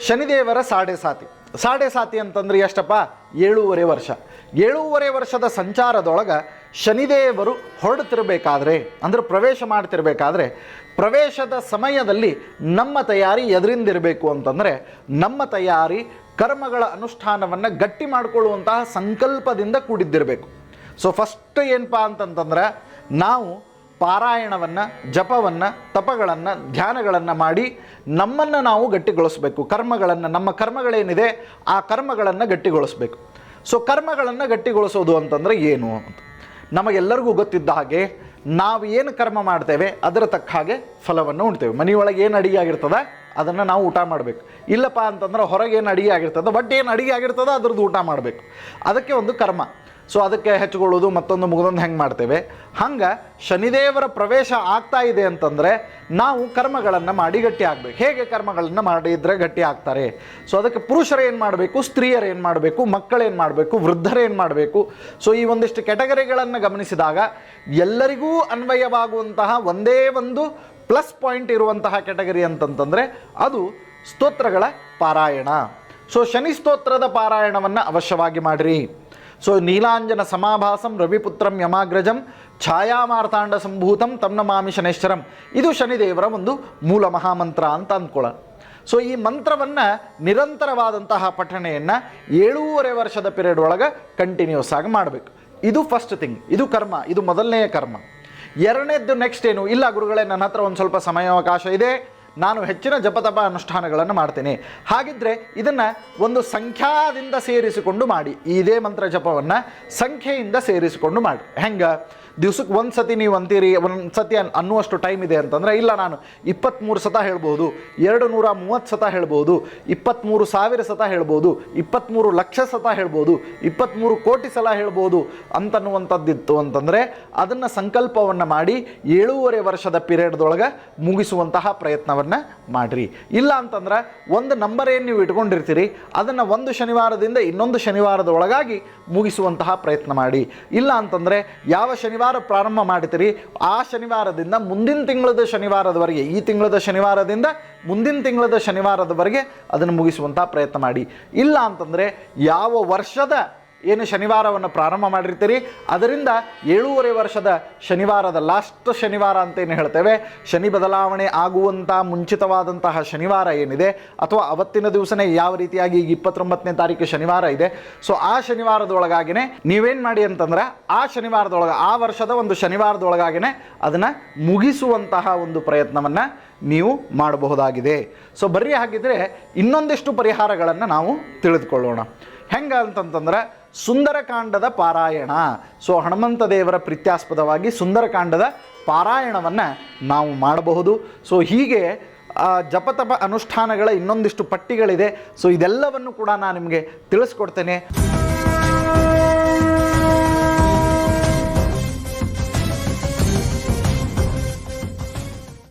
ಶನಿದೇವರ ಸಾಡೆ ಸಾತಿ ಅಂತಂದ್ರೆ ಎಷ್ಟಪ್ಪ? 7.5 ವರ್ಷ. 7.5 ವರ್ಷದ ಸಂಚಾರದೊಳಗೆ ಶನಿದೇವರು ಹೊರಡ್ತಿರ್ಬೇಕಾದ್ರೆ ಅಂದ್ರೆ ಪ್ರವೇಶ ಮಾಡ್ತಿರ್ಬೇಕಾದ್ರೆ ಪ್ರವೇಶದ ಸಮಯದಲ್ಲಿ ನಮ್ಮ ತಯಾರಿ ಎದರಿಂದಿರಬೇಕು ಅಂತಂದರೆ ನಮ್ಮ ತಯಾರಿ ಕರ್ಮಗಳ ಅನುಷ್ಠಾನವನ್ನು ಗಟ್ಟಿ ಮಾಡಿಕೊಳ್ಳುವಂತಹ ಸಂಕಲ್ಪದಿಂದ ಕೂಡಿದ್ದಿರಬೇಕು. ಸೊ ಫಸ್ಟ್ ಏನಪ್ಪ ಅಂತಂತಂದ್ರೆ ನಾವು ಪಾರಾಯಣವನ್ನು, ಜಪವನ್ನು, ತಪಗಳನ್ನು, ಧ್ಯಾನಗಳನ್ನು ಮಾಡಿ ನಮ್ಮನ್ನು ನಾವು ಗಟ್ಟಿಗೊಳಿಸಬೇಕು. ಕರ್ಮಗಳನ್ನು, ನಮ್ಮ ಕರ್ಮಗಳೇನಿದೆ ಆ ಕರ್ಮಗಳನ್ನು ಗಟ್ಟಿಗೊಳಿಸಬೇಕು. ಸೊ ಕರ್ಮಗಳನ್ನು ಗಟ್ಟಿಗೊಳಿಸೋದು ಅಂತಂದರೆ ಏನು ಅಂತ ನಮಗೆಲ್ಲರಿಗೂ ಗೊತ್ತಿದ್ದ ಹಾಗೆ ನಾವು ಏನು ಕರ್ಮ ಮಾಡ್ತೇವೆ ಅದರ ತಕ್ಕ ಹಾಗೆ ಫಲವನ್ನು ಉಣ್ತೇವೆ. ಮನೆಯೊಳಗೆ ಏನು ಅಡಿಗೆ ಆಗಿರ್ತದೆ ಅದನ್ನು ನಾವು ಊಟ ಮಾಡಬೇಕು. ಇಲ್ಲಪ್ಪ ಅಂತಂದ್ರೆ ಹೊರಗೆ ಏನು ಅಡಿಗೆ ಆಗಿರ್ತದೆ, ಬಟ್ ಏನು ಅಡಿಗೆ ಆಗಿರ್ತದೆ ಅದ್ರದ್ದು ಊಟ ಮಾಡಬೇಕು. ಅದಕ್ಕೆ ಒಂದು ಕರ್ಮ. ಸೊ ಅದಕ್ಕೆ ಹೆಚ್ಚುಕೊಳ್ಳೋದು ಮತ್ತೊಂದು ಮುಗಿದೊಂದು ಹೆಂಗೆ ಮಾಡ್ತೇವೆ, ಹಂಗೆ ಶನಿದೇವರ ಪ್ರವೇಶ ಆಗ್ತಾ ಇದೆ ಅಂತಂದರೆ ನಾವು ಕರ್ಮಗಳನ್ನು ಮಾಡಿ ಗಟ್ಟಿ ಆಗಬೇಕು. ಹೇಗೆ ಕರ್ಮಗಳನ್ನು ಮಾಡಿದರೆ ಗಟ್ಟಿ ಆಗ್ತಾರೆ? ಸೊ ಅದಕ್ಕೆ ಪುರುಷರು ಏನು ಮಾಡಬೇಕು, ಸ್ತ್ರೀಯರು ಏನು ಮಾಡಬೇಕು, ಮಕ್ಕಳೇನು ಮಾಡಬೇಕು, ವೃದ್ಧರೇನು ಮಾಡಬೇಕು? ಸೊ ಈ ಒಂದಿಷ್ಟು ಕ್ಯಾಟಗರಿಗಳನ್ನು ಗಮನಿಸಿದಾಗ ಎಲ್ಲರಿಗೂ ಅನ್ವಯವಾಗುವಂತಹ ಒಂದೇ ಒಂದು ಪ್ಲಸ್ ಪಾಯಿಂಟ್ ಇರುವಂತಹ ಕ್ಯಾಟಗರಿ ಅಂತಂತಂದರೆ ಅದು ಸ್ತೋತ್ರಗಳ ಪಾರಾಯಣ. ಸೊ ಶನಿ ಸ್ತೋತ್ರದ ಪಾರಾಯಣವನ್ನು ಅವಶ್ಯವಾಗಿ ಮಾಡಿರಿ. ಸೊ ನೀಲಾಂಜನ ಸಮಾಭಾಸಂ ರವಿಪುತ್ರಂ ಯಮಾಗ್ರಜಂ ಛಾಯಾಮಾರ್ತಾಂಡ ಸಂಭೂತಂ ತಮ್ ನಮಾಮಿ ಶನೇಶ್ವರಂ. ಇದು ಶನಿದೇವರ ಒಂದು ಮೂಲ ಮಹಾಮಂತ್ರ ಅಂತ ಅಂದ್ಕೊಳ್ಳ. ಸೊ ಈ ಮಂತ್ರವನ್ನು ನಿರಂತರವಾದಂತಹ ಪಠಣೆಯನ್ನು 7.5 ವರ್ಷದ ಪೀರಿಯಡ್ ಒಳಗೆ ಕಂಟಿನ್ಯೂಸ್ ಆಗಿ ಮಾಡಬೇಕು. ಇದು ಫಸ್ಟ್ ಥಿಂಗ್, ಇದು ಕರ್ಮ, ಇದು ಮೊದಲನೆಯ ಕರ್ಮ. ಎರಡನೇದ್ದು ನೆಕ್ಸ್ಟ್ ಏನು, ಇಲ್ಲ ಗುರುಗಳೇ ನನ್ನ ಹತ್ರ ಒಂದು ಸ್ವಲ್ಪ ಸಮಯಾವಕಾಶ ಇದೆ, ನಾನು ಹೆಚ್ಚಿನ ಜಪತಪ ಅನುಷ್ಠಾನಗಳನ್ನು ಮಾಡ್ತೇನೆ, ಹಾಗಿದ್ದರೆ ಇದನ್ನು ಒಂದು ಸಂಖ್ಯಾದಿಂದ ಸೇರಿಸಿಕೊಂಡು ಮಾಡಿ. ಇದೇ ಮಂತ್ರ ಜಪವನ್ನು ಸಂಖ್ಯೆಯಿಂದ ಸೇರಿಸಿಕೊಂಡು ಮಾಡಿ. ಹೆಂಗೆ? ದಿವ್ಸಕ್ಕೆ ಒಂದು ಸತಿ ನೀವು ಅಂತೀರಿ, ಒಂದು ಸತಿ ಅನ್ನುವಷ್ಟು ಟೈಮ್ ಇದೆ ಅಂತಂದರೆ, ಇಲ್ಲ ನಾನು 23 ಸತ ಹೇಳ್ಬೋದು, 230 ಸತ ಹೇಳ್ಬೋದು, 23,000 ಸತ ಹೇಳ್ಬೋದು, 23 ಲಕ್ಷ ಸತ ಹೇಳ್ಬೋದು, 23 ಕೋಟಿ ಸಲ ಹೇಳ್ಬೋದು ಅಂತನ್ನುವಂಥದ್ದಿತ್ತು ಅಂತಂದರೆ ಅದನ್ನು ಸಂಕಲ್ಪವನ್ನು ಮಾಡಿ 7.5 ವರ್ಷದ ಪೀರಿಯಡ್ದೊಳಗೆ ಮುಗಿಸುವಂತಹ ಪ್ರಯತ್ನವನ್ನು ಮಾಡಿರಿ. ಇಲ್ಲ ಅಂತಂದ್ರೆ ಒಂದು ನಂಬರ್ ಏನು ನೀವು ಇಟ್ಕೊಂಡಿರ್ತೀರಿ ಅದನ್ನು ಒಂದು ಶನಿವಾರದಿಂದ ಇನ್ನೊಂದು ಶನಿವಾರದ ಒಳಗಾಗಿ ಮುಗಿಸುವಂತಹ ಪ್ರಯತ್ನ ಮಾಡಿ. ಇಲ್ಲ ಅಂತಂದರೆ ಯಾವ ಶನಿವಾರ ಪ್ರಾರಂಭ ಮಾಡ್ತೀರಿ ಆ ಶನಿವಾರದಿಂದ ಮುಂದಿನ ತಿಂಗಳದ ಶನಿವಾರದವರೆಗೆ, ಈ ತಿಂಗಳದ ಶನಿವಾರದಿಂದ ಮುಂದಿನ ತಿಂಗಳದ ಶನಿವಾರದವರೆಗೆ ಅದನ್ನು ಮುಗಿಸುವಂತಹ ಪ್ರಯತ್ನ ಮಾಡಿ. ಇಲ್ಲ ಅಂತಂದರೆ ಯಾವ ವರ್ಷದ ಏನು ಶನಿವಾರವನ್ನು ಪ್ರಾರಂಭ ಮಾಡಿರ್ತೀರಿ ಅದರಿಂದ 7.5 ವರ್ಷದ ಶನಿವಾರದ ಲಾಸ್ಟ್ ಶನಿವಾರ ಅಂತೇನು ಹೇಳ್ತೇವೆ, ಶನಿ ಬದಲಾವಣೆ ಆಗುವಂಥ ಮುಂಚಿತವಾದಂತಹ ಶನಿವಾರ ಏನಿದೆ ಅಥವಾ ಅವತ್ತಿನ ದಿವಸನೇ ಯಾವ ರೀತಿಯಾಗಿ ಈಗ 29ನೇ ತಾರೀಕು ಶನಿವಾರ ಇದೆ, ಸೊ ಆ ಶನಿವಾರದೊಳಗಾಗಿನೇ ನೀವೇನು ಮಾಡಿ ಅಂತಂದ್ರೆ ಆ ಶನಿವಾರದೊಳಗೆ, ಆ ವರ್ಷದ ಒಂದು ಶನಿವಾರದೊಳಗಾಗಿನೇ ಅದನ್ನು ಮುಗಿಸುವಂತಹ ಒಂದು ಪ್ರಯತ್ನವನ್ನು ನೀವು ಮಾಡಬಹುದಾಗಿದೆ. ಸೊ ಬರ್ರಿ ಹಾಗಿದ್ರೆ ಇನ್ನೊಂದಿಷ್ಟು ಪರಿಹಾರಗಳನ್ನು ನಾವು ತಿಳಿದುಕೊಳ್ಳೋಣ. ಹೆಂಗೆ ಅಂತಂತಂದ್ರೆ ಸುಂದರಕಾಂಡದ ಪಾರಾಯಣ. ಸೊ ಹನುಮಂತ ದೇವರ ಪ್ರೀತ್ಯಾಸ್ಪದವಾಗಿ ಸುಂದರಕಾಂಡದ ಪಾರಾಯಣವನ್ನು ನಾವು ಮಾಡಬಹುದು. ಸೊ ಹೀಗೆ ಜಪತಪ ಅನುಷ್ಠಾನಗಳ ಇನ್ನೊಂದಿಷ್ಟು ಪಟ್ಟಿಗಳಿದೆ. ಸೊ ಇದೆಲ್ಲವನ್ನು ಕೂಡ ನಾನು ನಿಮಗೆ ತಿಳಿಸ್ಕೊಡ್ತೇನೆ.